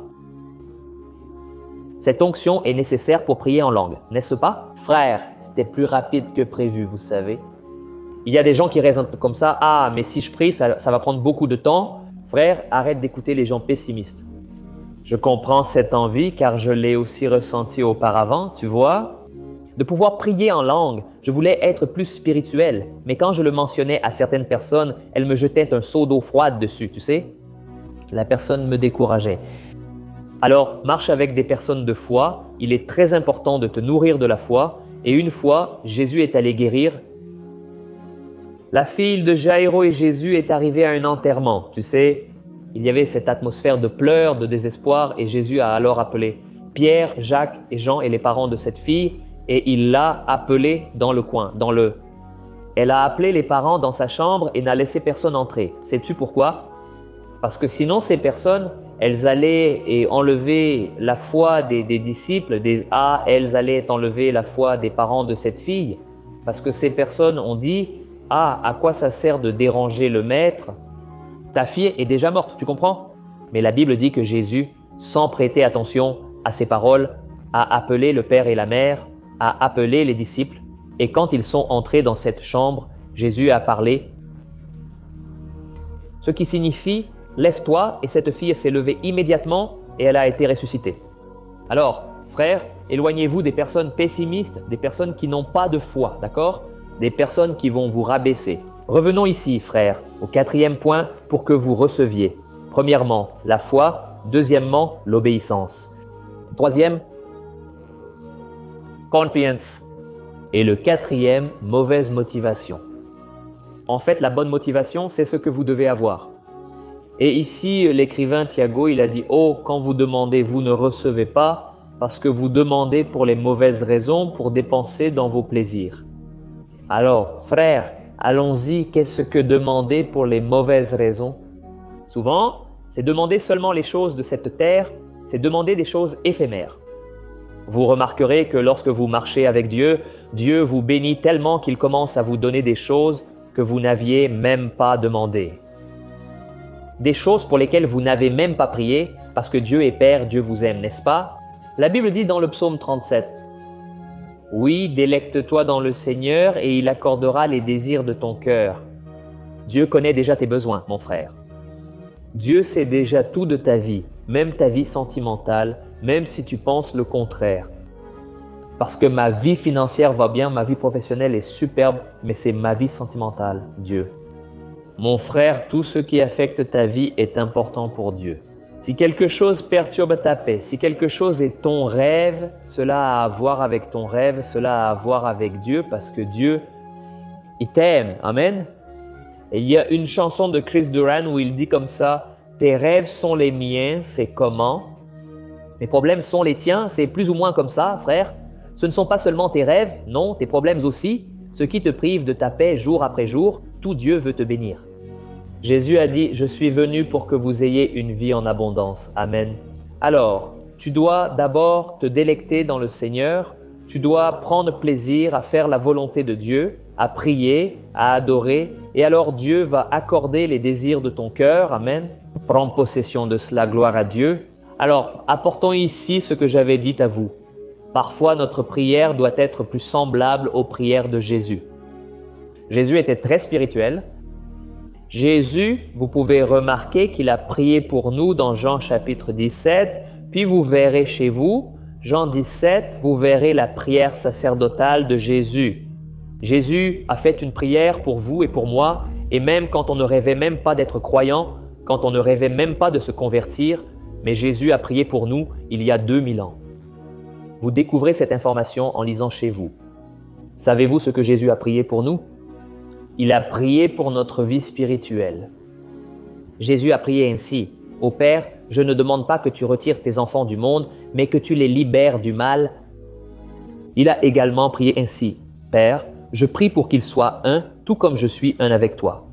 Cette onction est nécessaire pour prier en langue, n'est-ce pas? Frère, c'était plus rapide que prévu, vous savez. Il y a des gens qui raisonnent comme ça. Ah, mais si je prie, ça va prendre beaucoup de temps. Frère, arrête d'écouter les gens pessimistes. Je comprends cette envie car je l'ai aussi ressenti auparavant, tu vois. De pouvoir prier en langue, je voulais être plus spirituel, mais quand je le mentionnais à certaines personnes, elles me jetaient un seau d'eau froide dessus, tu sais. La personne me décourageait. Alors, marche avec des personnes de foi, il est très important de te nourrir de la foi, et une fois, Jésus est allé guérir. La fille de Jaïro et Jésus est arrivée à un enterrement, tu sais. Il y avait cette atmosphère de pleurs, de désespoir, et Jésus a alors appelé Pierre, Jacques et Jean et les parents de cette fille, et il l'a appelé dans le coin, Elle a appelé les parents dans sa chambre et n'a laissé personne entrer. Sais-tu pourquoi? Parce que sinon, ces personnes, elles allaient enlever la foi des disciples, elles allaient enlever la foi des parents de cette fille. Parce que ces personnes ont dit, à quoi ça sert de déranger le maître? Ta fille est déjà morte, tu comprends? Mais la Bible dit que Jésus, sans prêter attention à ses paroles, a appelé le père et la mère, a appelé les disciples, et quand ils sont entrés dans cette chambre, Jésus a parlé. Ce qui signifie, lève-toi, et cette fille s'est levée immédiatement et elle a été ressuscitée. Alors, frères, éloignez-vous des personnes pessimistes, des personnes qui n'ont pas de foi, d'accord? Des personnes qui vont vous rabaisser. Revenons ici, frères, au 4e point pour que vous receviez. Premièrement, la foi. Deuxièmement, l'obéissance. Troisième, confiance. Et le 4e, mauvaise motivation. En fait, la bonne motivation, c'est ce que vous devez avoir. Et ici, l'écrivain Thiago, il a dit « Oh, quand vous demandez, vous ne recevez pas, parce que vous demandez pour les mauvaises raisons, pour dépenser dans vos plaisirs. » Alors, frères, allons-y, qu'est-ce que demander pour les mauvaises raisons? Souvent, c'est demander seulement les choses de cette terre, c'est demander des choses éphémères. Vous remarquerez que lorsque vous marchez avec Dieu, Dieu vous bénit tellement qu'il commence à vous donner des choses que vous n'aviez même pas demandées. Des choses pour lesquelles vous n'avez même pas prié, parce que Dieu est Père, Dieu vous aime, n'est-ce pas? La Bible dit dans le psaume 37, « Oui, délecte-toi dans le Seigneur et il accordera les désirs de ton cœur. » Dieu connaît déjà tes besoins, mon frère. Dieu sait déjà tout de ta vie, même ta vie sentimentale, même si tu penses le contraire. Parce que ma vie financière va bien, ma vie professionnelle est superbe, mais c'est ma vie sentimentale, Dieu. Mon frère, tout ce qui affecte ta vie est important pour Dieu. Si quelque chose perturbe ta paix, si quelque chose est ton rêve, cela a à voir avec ton rêve, cela a à voir avec Dieu, parce que Dieu, il t'aime. Amen. Et il y a une chanson de Chris Duran où il dit comme ça, « Tes rêves sont les miens, c'est comment? Mes problèmes sont les tiens, c'est plus ou moins comme ça, frère. Ce ne sont pas seulement tes rêves, non, tes problèmes aussi. Ce qui te prive de ta paix jour après jour, tout Dieu veut te bénir. » Jésus a dit, « Je suis venu pour que vous ayez une vie en abondance. » Amen. Alors, tu dois d'abord te délecter dans le Seigneur. Tu dois prendre plaisir à faire la volonté de Dieu, à prier, à adorer. Et alors Dieu va accorder les désirs de ton cœur. Amen. Prends possession de cela, gloire à Dieu. Alors, apportons ici ce que j'avais dit à vous. Parfois, notre prière doit être plus semblable aux prières de Jésus. Jésus était très spirituel. Jésus, vous pouvez remarquer qu'il a prié pour nous dans Jean chapitre 17, puis vous verrez chez vous, Jean 17, vous verrez la prière sacerdotale de Jésus. Jésus a fait une prière pour vous et pour moi, et même quand on ne rêvait même pas d'être croyant, quand on ne rêvait même pas de se convertir, mais Jésus a prié pour nous il y a 2000 ans. Vous découvrez cette information en lisant chez vous. Savez-vous ce que Jésus a prié pour nous? Il a prié pour notre vie spirituelle. Jésus a prié ainsi, « Ô Père, je ne demande pas que tu retires tes enfants du monde, mais que tu les libères du mal. » Il a également prié ainsi, « Père, je prie pour qu'ils soient un, tout comme je suis un avec toi. »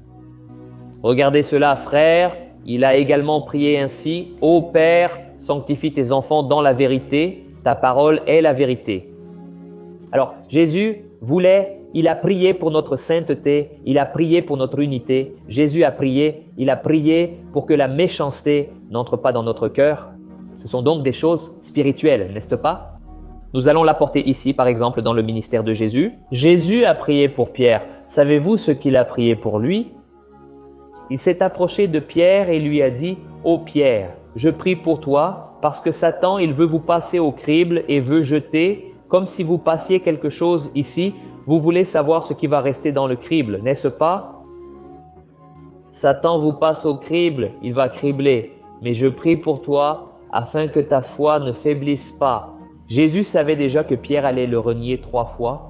Regardez cela, frères, il a également prié ainsi, « Ô Père, sanctifie tes enfants dans la vérité, ta parole est la vérité. » Alors, Jésus il a prié pour notre sainteté, il a prié pour notre unité. Jésus a prié, il a prié pour que la méchanceté n'entre pas dans notre cœur. Ce sont donc des choses spirituelles, n'est-ce pas? Nous allons l'apporter ici, par exemple, dans le ministère de Jésus. Jésus a prié pour Pierre. Savez-vous ce qu'il a prié pour lui? Il s'est approché de Pierre et lui a dit, « Ô Pierre, je prie pour toi, parce que Satan, il veut vous passer au crible et veut jeter, comme si vous passiez quelque chose ici, vous voulez savoir ce qui va rester dans le crible, n'est-ce pas? Satan vous passe au crible, il va cribler, mais je prie pour toi, afin que ta foi ne faiblisse pas. » Jésus savait déjà que Pierre allait le renier 3 fois.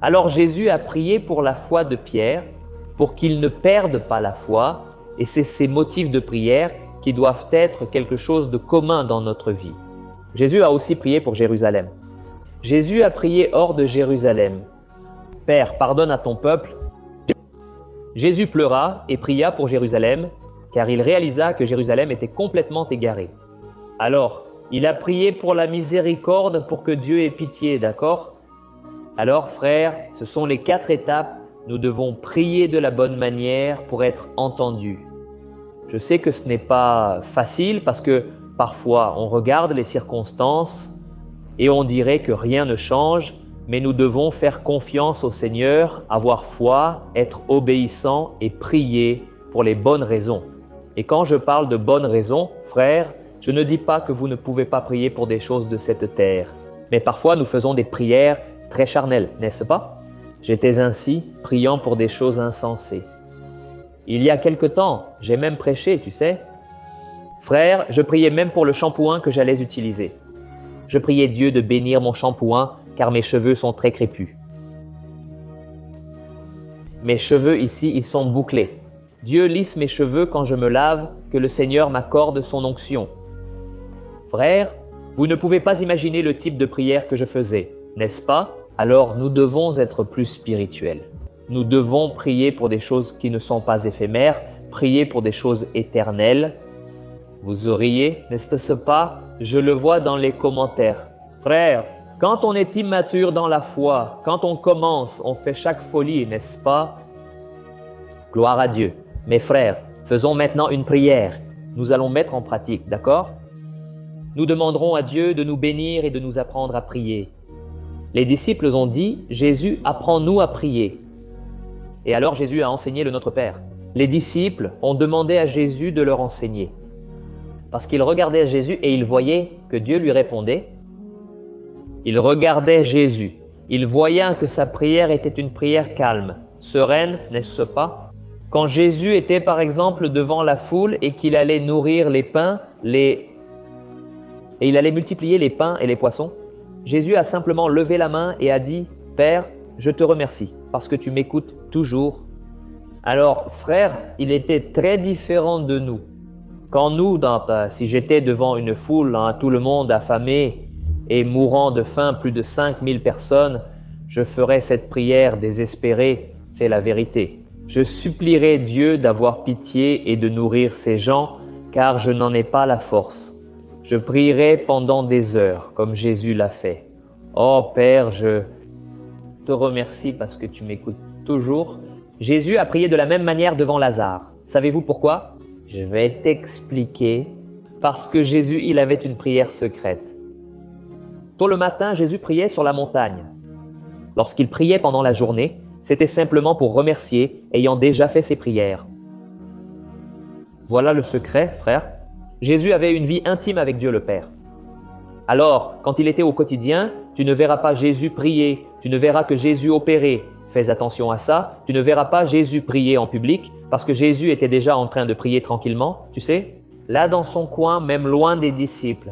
Alors Jésus a prié pour la foi de Pierre, pour qu'il ne perde pas la foi, et c'est ces motifs de prière qui doivent être quelque chose de commun dans notre vie. Jésus a aussi prié pour Jérusalem. Jésus a prié hors de Jérusalem. « Père, pardonne à ton peuple. » Jésus pleura et pria pour Jérusalem, car il réalisa que Jérusalem était complètement égarée. Alors, il a prié pour la miséricorde pour que Dieu ait pitié, d'accord? Alors, frères, ce sont les 4 étapes. Nous devons prier de la bonne manière pour être entendus. Je sais que ce n'est pas facile parce que parfois on regarde les circonstances et on dirait que rien ne change, mais nous devons faire confiance au Seigneur, avoir foi, être obéissants et prier pour les bonnes raisons. Et quand je parle de bonnes raisons, frères, je ne dis pas que vous ne pouvez pas prier pour des choses de cette terre, mais parfois nous faisons des prières très charnelles, n'est-ce pas? J'étais ainsi, priant pour des choses insensées. Il y a quelque temps, j'ai même prêché, tu sais. Frère, je priais même pour le shampoing que j'allais utiliser. Je priais Dieu de bénir mon shampoing, car mes cheveux sont très crépus. Mes cheveux ici, ils sont bouclés. Dieu lisse mes cheveux quand je me lave, que le Seigneur m'accorde son onction. Frère, vous ne pouvez pas imaginer le type de prière que je faisais, n'est-ce pas? Alors nous devons être plus spirituels. Nous devons prier pour des choses qui ne sont pas éphémères, prier pour des choses éternelles. Vous auriez, n'est-ce pas? Je le vois dans les commentaires. Frère, quand on est immature dans la foi, quand on commence, on fait chaque folie, n'est-ce pas? Gloire à Dieu. Mes frères, faisons maintenant une prière. Nous allons mettre en pratique, d'accord? Nous demanderons à Dieu de nous bénir et de nous apprendre à prier. Les disciples ont dit, « Jésus, apprends-nous à prier. » Et alors Jésus a enseigné le Notre Père. Les disciples ont demandé à Jésus de leur enseigner. Parce qu'ils regardaient Jésus et ils voyaient que Dieu lui répondait. Ils regardaient Jésus. Ils voyaient que sa prière était une prière calme, sereine, n'est-ce pas? Quand Jésus était par exemple devant la foule et qu'il allait nourrir les pains, et il allait multiplier les pains et les poissons, Jésus a simplement levé la main et a dit « Père, je te remercie parce que tu m'écoutes toujours. » Alors, frère, il était très différent de nous. Quand nous, si j'étais devant une foule, tout le monde affamé et mourant de faim, plus de 5000 personnes, je ferais cette prière désespérée, c'est la vérité. Je supplierais Dieu d'avoir pitié et de nourrir ces gens, car je n'en ai pas la force. Je prierai pendant des heures, comme Jésus l'a fait. Oh Père, je te remercie parce que tu m'écoutes toujours. Jésus a prié de la même manière devant Lazare. Savez-vous pourquoi? Je vais t'expliquer. Parce que Jésus, il avait une prière secrète. Tôt le matin, Jésus priait sur la montagne. Lorsqu'il priait pendant la journée, c'était simplement pour remercier, ayant déjà fait ses prières. Voilà le secret, frère. Jésus avait une vie intime avec Dieu le Père. Alors, quand il était au quotidien, tu ne verras pas Jésus prier, tu ne verras que Jésus opérer. Fais attention à ça, tu ne verras pas Jésus prier en public, parce que Jésus était déjà en train de prier tranquillement, tu sais, là dans son coin, même loin des disciples.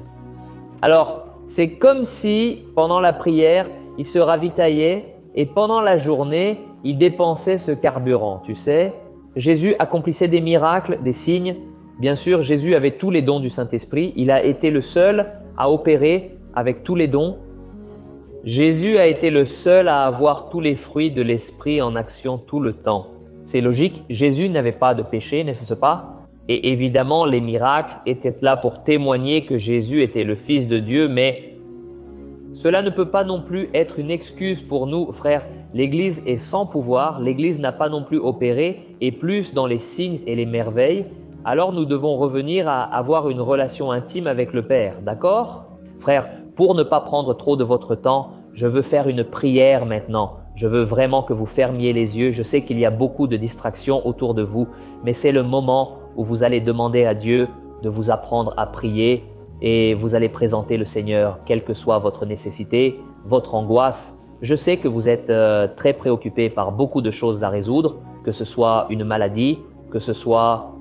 Alors, c'est comme si, pendant la prière, il se ravitaillait et pendant la journée, il dépensait ce carburant, tu sais. Jésus accomplissait des miracles, des signes. Bien sûr, Jésus avait tous les dons du Saint-Esprit. Il a été le seul à opérer avec tous les dons. Jésus a été le seul à avoir tous les fruits de l'Esprit en action tout le temps. C'est logique, Jésus n'avait pas de péché, n'est-ce pas? Et évidemment, les miracles étaient là pour témoigner que Jésus était le Fils de Dieu, mais cela ne peut pas non plus être une excuse pour nous, frères. L'Église est sans pouvoir, l'Église n'a pas non plus opéré, et plus dans les signes et les merveilles. Alors nous devons revenir à avoir une relation intime avec le Père, d'accord? Frère, pour ne pas prendre trop de votre temps, je veux faire une prière maintenant. Je veux vraiment que vous fermiez les yeux. Je sais qu'il y a beaucoup de distractions autour de vous, mais c'est le moment où vous allez demander à Dieu de vous apprendre à prier et vous allez présenter le Seigneur, quelle que soit votre nécessité, votre angoisse. Je sais que vous êtes très préoccupé par beaucoup de choses à résoudre, que ce soit une maladie, que ce soit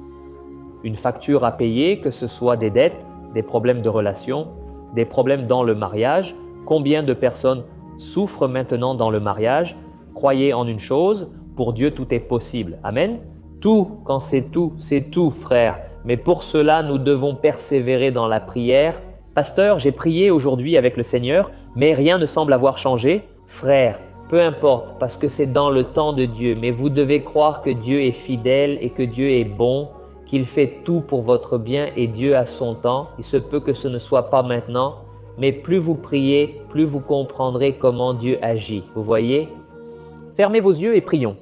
une facture à payer, que ce soit des dettes, des problèmes de relations, des problèmes dans le mariage. Combien de personnes souffrent maintenant dans le mariage? Croyez en une chose, pour Dieu tout est possible. Amen. Tout, quand c'est tout, frère. Mais pour cela, nous devons persévérer dans la prière. Pasteur, j'ai prié aujourd'hui avec le Seigneur, mais rien ne semble avoir changé. Frère, peu importe, parce que c'est dans le temps de Dieu, mais vous devez croire que Dieu est fidèle et que Dieu est bon, qu'il fait tout pour votre bien et Dieu a son temps. Il se peut que ce ne soit pas maintenant, mais plus vous priez, plus vous comprendrez comment Dieu agit. Vous voyez? Fermez vos yeux et prions.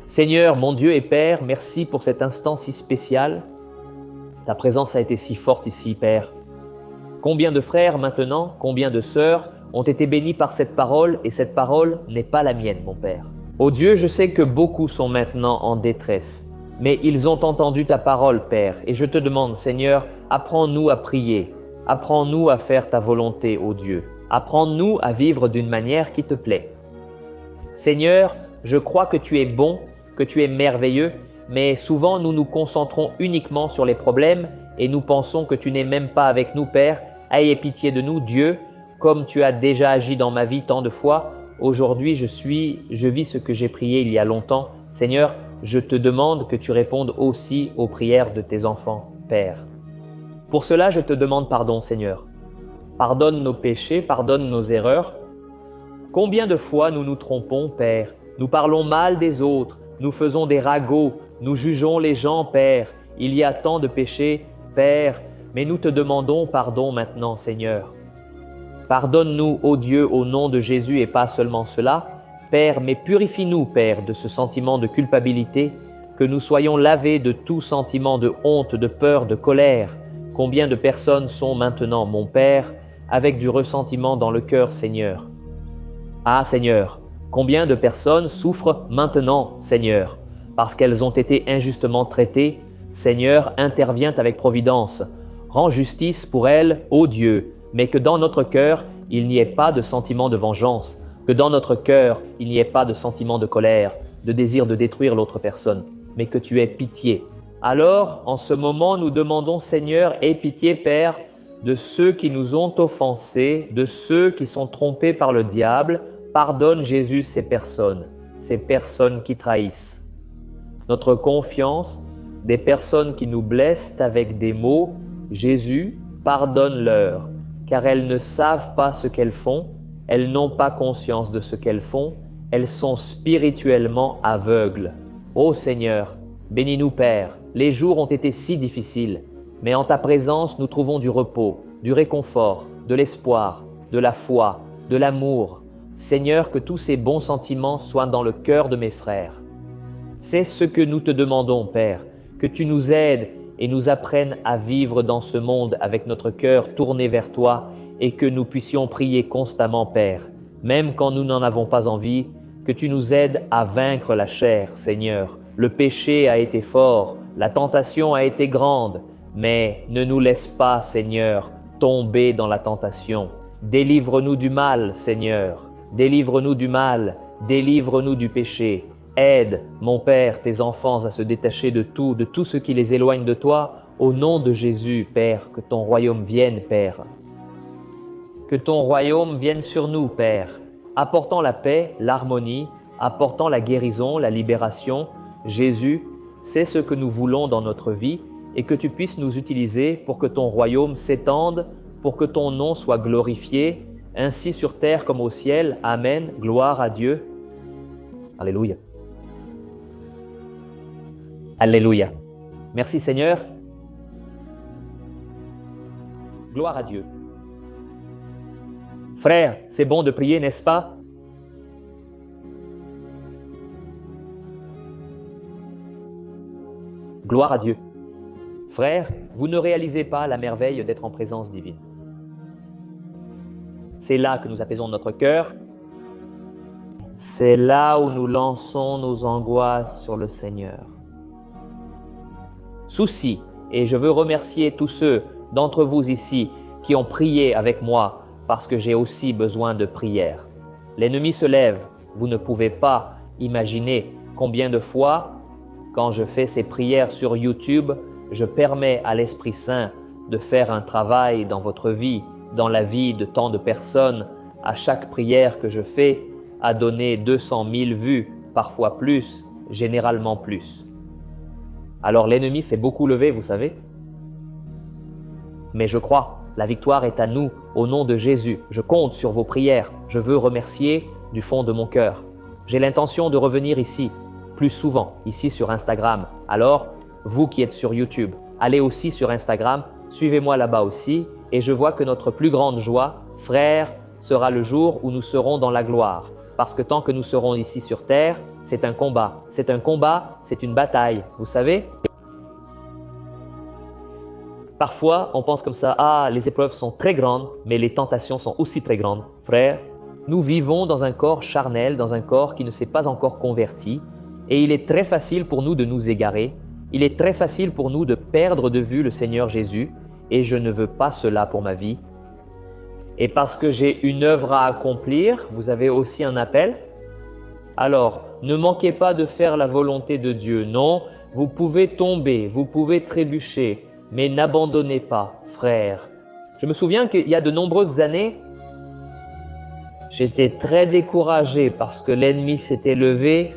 Seigneur, mon Dieu et Père, merci pour cet instant si spécial. Ta présence a été si forte ici, Père. Combien de frères maintenant, combien de sœurs ont été bénis par cette parole et cette parole n'est pas la mienne, mon Père. Ô Dieu, je sais que beaucoup sont maintenant en détresse, mais ils ont entendu ta parole, Père, et je te demande, Seigneur, apprends-nous à prier, apprends-nous à faire ta volonté, ô Dieu. Apprends-nous à vivre d'une manière qui te plaît. Seigneur, je crois que tu es bon, que tu es merveilleux, mais souvent nous nous concentrons uniquement sur les problèmes et nous pensons que tu n'es même pas avec nous, Père. Ayez pitié de nous, Dieu, comme tu as déjà agi dans ma vie tant de fois. Aujourd'hui, je vis ce que j'ai prié il y a longtemps. Seigneur, je te demande que tu répondes aussi aux prières de tes enfants, Père. Pour cela, je te demande pardon, Seigneur. Pardonne nos péchés, pardonne nos erreurs. Combien de fois nous nous trompons, Père? Nous parlons mal des autres, nous faisons des ragots, nous jugeons les gens, Père. Il y a tant de péchés, Père, mais nous te demandons pardon maintenant, Seigneur. Pardonne-nous, ô Dieu, au nom de Jésus et pas seulement cela. Père, mais purifie-nous, Père, de ce sentiment de culpabilité, que nous soyons lavés de tout sentiment de honte, de peur, de colère. Combien de personnes sont maintenant, mon Père, avec du ressentiment dans le cœur, Seigneur? Ah, Seigneur, combien de personnes souffrent maintenant, Seigneur, parce qu'elles ont été injustement traitées? Seigneur, interviens avec providence. Rends justice pour elles, ô Dieu, mais que dans notre cœur, il n'y ait pas de sentiment de vengeance, que dans notre cœur, il n'y ait pas de sentiment de colère, de désir de détruire l'autre personne, mais que tu aies pitié. Alors, en ce moment, nous demandons, Seigneur, aie pitié, Père, de ceux qui nous ont offensés, de ceux qui sont trompés par le diable. Pardonne, Jésus, ces personnes qui trahissent notre confiance, des personnes qui nous blessent avec des mots. Jésus, pardonne-leur, car elles ne savent pas ce qu'elles font, elles n'ont pas conscience de ce qu'elles font, elles sont spirituellement aveugles. Ô Seigneur, bénis-nous, Père. Les jours ont été si difficiles, mais en ta présence, nous trouvons du repos, du réconfort, de l'espoir, de la foi, de l'amour. Seigneur, que tous ces bons sentiments soient dans le cœur de mes frères. C'est ce que nous te demandons, Père, que tu nous aides et nous apprennes à vivre dans ce monde avec notre cœur tourné vers toi et que nous puissions prier constamment, Père, même quand nous n'en avons pas envie, que tu nous aides à vaincre la chair, Seigneur. Le péché a été fort, la tentation a été grande, mais ne nous laisse pas, Seigneur, tomber dans la tentation. Délivre-nous du mal, Seigneur. Délivre-nous du mal, délivre-nous du péché. Aide, mon Père, tes enfants à se détacher de tout ce qui les éloigne de toi. Au nom de Jésus, Père, que ton royaume vienne, Père. Que ton royaume vienne sur nous, Père, apportant la paix, l'harmonie, apportant la guérison, la libération. Jésus, c'est ce que nous voulons dans notre vie et que tu puisses nous utiliser pour que ton royaume s'étende, pour que ton nom soit glorifié, ainsi sur terre comme au ciel. Amen. Gloire à Dieu. Alléluia. Alléluia. Merci Seigneur. Gloire à Dieu. Frère, c'est bon de prier, n'est-ce pas? Gloire à Dieu. Frère, vous ne réalisez pas la merveille d'être en présence divine. C'est là que nous apaisons notre cœur. C'est là où nous lançons nos angoisses sur le Seigneur. Souci, et je veux remercier tous ceux d'entre vous ici qui ont prié avec moi parce que j'ai aussi besoin de prière. L'ennemi se lève, vous ne pouvez pas imaginer combien de fois, quand je fais ces prières sur YouTube, je permets à l'Esprit Saint de faire un travail dans votre vie, dans la vie de tant de personnes. À chaque prière que je fais, à donner 200 000 vues, parfois plus, généralement plus. Alors l'ennemi s'est beaucoup levé, vous savez. Mais je crois, la victoire est à nous, au nom de Jésus. Je compte sur vos prières. Je veux remercier du fond de mon cœur. J'ai l'intention de revenir ici, plus souvent, ici sur Instagram. Alors, vous qui êtes sur YouTube, allez aussi sur Instagram, suivez-moi là-bas aussi, et je vois que notre plus grande joie, frères, sera le jour où nous serons dans la gloire. Parce que tant que nous serons ici sur terre, c'est un combat. C'est un combat, c'est une bataille, vous savez? Parfois, on pense comme ça, ah, les épreuves sont très grandes, mais les tentations sont aussi très grandes. Frères, nous vivons dans un corps charnel, dans un corps qui ne s'est pas encore converti, et il est très facile pour nous de nous égarer. Il est très facile pour nous de perdre de vue le Seigneur Jésus, et je ne veux pas cela pour ma vie. Et parce que j'ai une œuvre à accomplir, vous avez aussi un appel. Alors, ne manquez pas de faire la volonté de Dieu. Non, vous pouvez tomber, vous pouvez trébucher, mais n'abandonnez pas, frères. Je me souviens qu'il y a de nombreuses années, j'étais très découragé parce que l'ennemi s'était levé.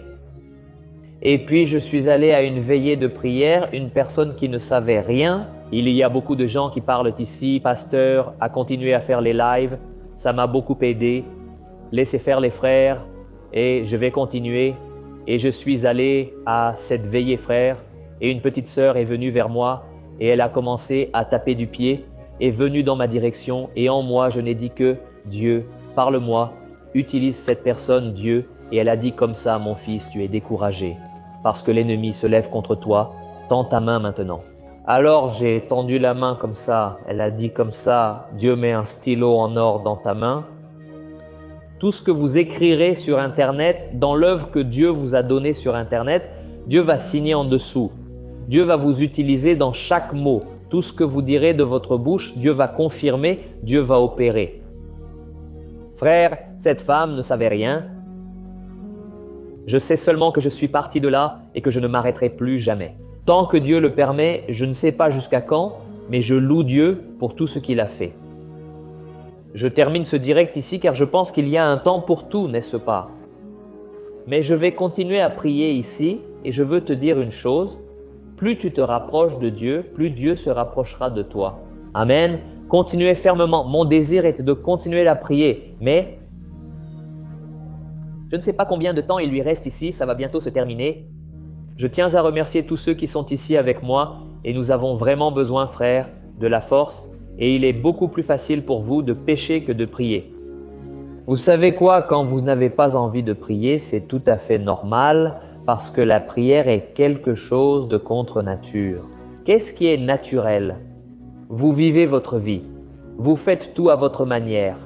Et puis, je suis allé à une veillée de prière, une personne qui ne savait rien. Il y a beaucoup de gens qui parlent ici, pasteur, à continuer à faire les lives. Ça m'a beaucoup aidé. Laissez faire les frères et je vais continuer. Et je suis allé à cette veillée frère et une petite sœur est venue vers moi et elle a commencé à taper du pied, est venue dans ma direction et en moi, je n'ai dit que Dieu, parle-moi, utilise cette personne, Dieu. Et elle a dit comme ça, mon fils, tu es découragé parce que l'ennemi se lève contre toi. Tends ta main maintenant. Alors j'ai tendu la main comme ça. Elle a dit comme ça, Dieu met un stylo en or dans ta main. Tout ce que vous écrirez sur Internet, dans l'œuvre que Dieu vous a donnée sur Internet, Dieu va signer en dessous. Dieu va vous utiliser dans chaque mot. Tout ce que vous direz de votre bouche, Dieu va confirmer, Dieu va opérer. Frère, cette femme ne savait rien. Je sais seulement que je suis parti de là et que je ne m'arrêterai plus jamais. Tant que Dieu le permet, je ne sais pas jusqu'à quand, mais je loue Dieu pour tout ce qu'il a fait. Je termine ce direct ici car je pense qu'il y a un temps pour tout, n'est-ce pas? Mais je vais continuer à prier ici et je veux te dire une chose, plus tu te rapproches de Dieu, plus Dieu se rapprochera de toi. Amen. Continuez fermement. Mon désir est de continuer à prier, mais je ne sais pas combien de temps il lui reste ici, ça va bientôt se terminer. Je tiens à remercier tous ceux qui sont ici avec moi et nous avons vraiment besoin, frères, de la force et il est beaucoup plus facile pour vous de pécher que de prier. Vous savez quoi, quand vous n'avez pas envie de prier, c'est tout à fait normal parce que la prière est quelque chose de contre nature. Qu'est-ce qui est naturel? Vous vivez votre vie, vous faites tout à votre manière,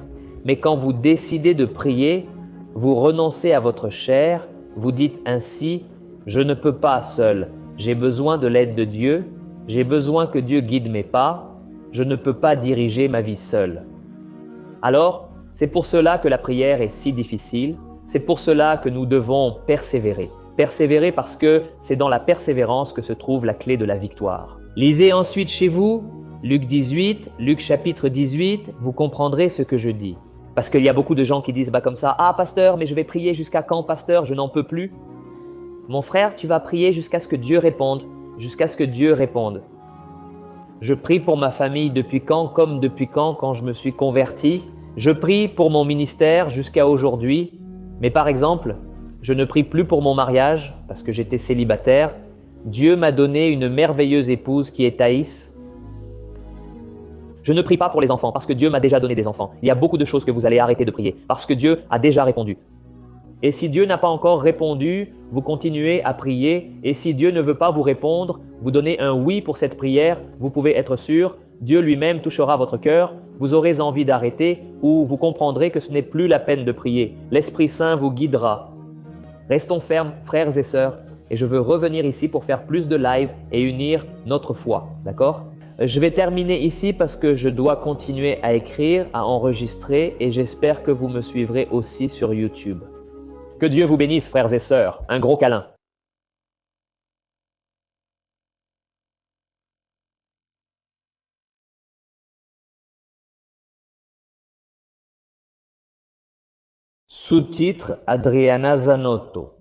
mais quand vous décidez de prier, vous renoncez à votre chair, vous dites ainsi, je ne peux pas seul, j'ai besoin de l'aide de Dieu, j'ai besoin que Dieu guide mes pas, je ne peux pas diriger ma vie seul. Alors, c'est pour cela que la prière est si difficile, c'est pour cela que nous devons persévérer. Persévérer parce que c'est dans la persévérance que se trouve la clé de la victoire. Lisez ensuite chez vous, Luc 18, Luc chapitre 18, vous comprendrez ce que je dis. Parce qu'il y a beaucoup de gens qui disent comme ça, « Ah pasteur, mais je vais prier jusqu'à quand pasteur, je n'en peux plus ?» Mon frère, tu vas prier jusqu'à ce que Dieu réponde, jusqu'à ce que Dieu réponde. Je prie pour ma famille depuis quand, comme depuis quand je me suis converti. Je prie pour mon ministère jusqu'à aujourd'hui. Mais par exemple, je ne prie plus pour mon mariage parce que j'étais célibataire. Dieu m'a donné une merveilleuse épouse qui est Thaïs. Je ne prie pas pour les enfants parce que Dieu m'a déjà donné des enfants. Il y a beaucoup de choses que vous allez arrêter de prier parce que Dieu a déjà répondu. Et si Dieu n'a pas encore répondu, vous continuez à prier. Et si Dieu ne veut pas vous répondre, vous donnez un oui pour cette prière, vous pouvez être sûr Dieu lui-même touchera votre cœur, vous aurez envie d'arrêter ou vous comprendrez que ce n'est plus la peine de prier. L'Esprit Saint vous guidera. Restons fermes, frères et sœurs, et je veux revenir ici pour faire plus de live et unir notre foi, d'accord? Je vais terminer ici parce que je dois continuer à écrire, à enregistrer et j'espère que vous me suivrez aussi sur YouTube. Que Dieu vous bénisse, frères et sœurs. Un gros câlin. Sous-titre Adriana Zanotto.